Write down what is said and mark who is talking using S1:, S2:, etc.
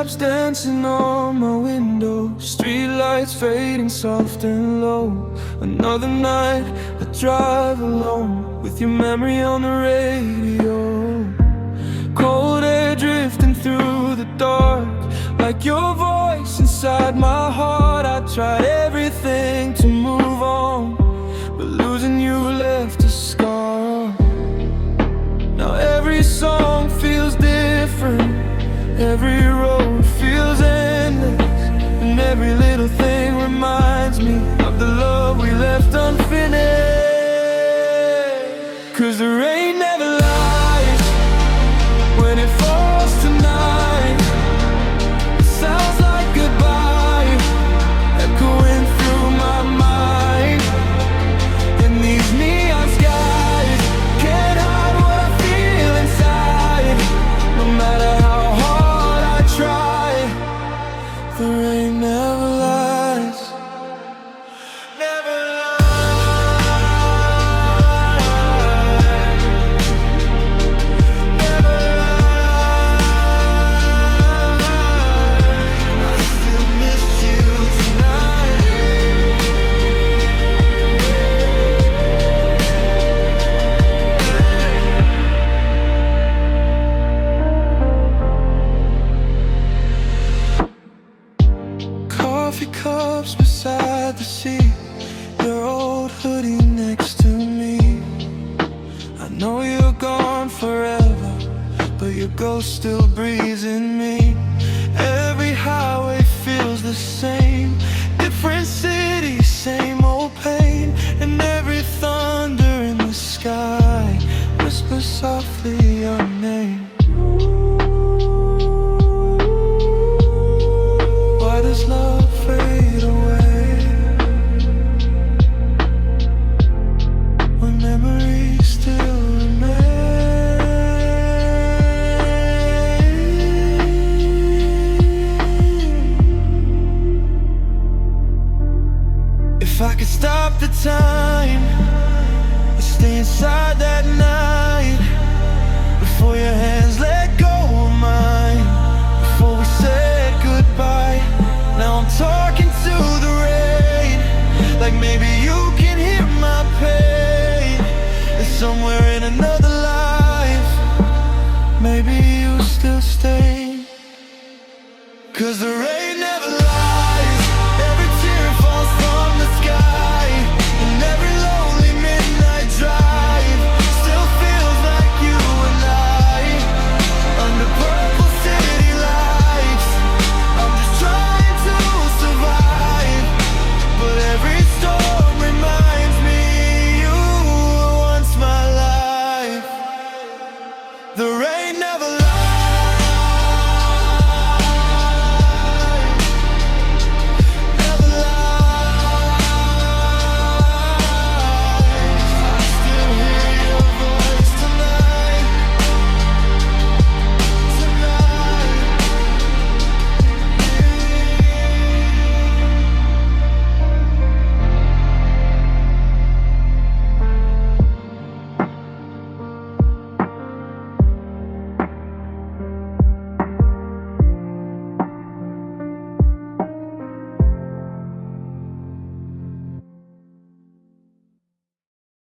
S1: raindrops dancing on my window, streetlights fading soft and low. Another night I drive alone with your memory on the radio. Cold air drifting through the dark, like your voice inside my heart. I tried everything to move on, but losing you left a scar. Now every song feels different, every road feels endless, and every little thing reminds me of the love we left unfinished. 'Cause the rain never lies when it falls tonight. It sounds like goodbye echoing through my mind. And these neon skies can't hide what I feel inside. No matter how hard I try, the rain never lies. Never lies. Never lies. I still miss you tonight. Coffee cups beside the sea, your old hoodie next to me. I know you're gone forever, but your ghost still breathes in me. Every highway feels the same, different city, same old pain. And every thunder in the sky whispers softly your name. Why does love fade away when memories still remain? If I could stop the time, I'd stay inside that night.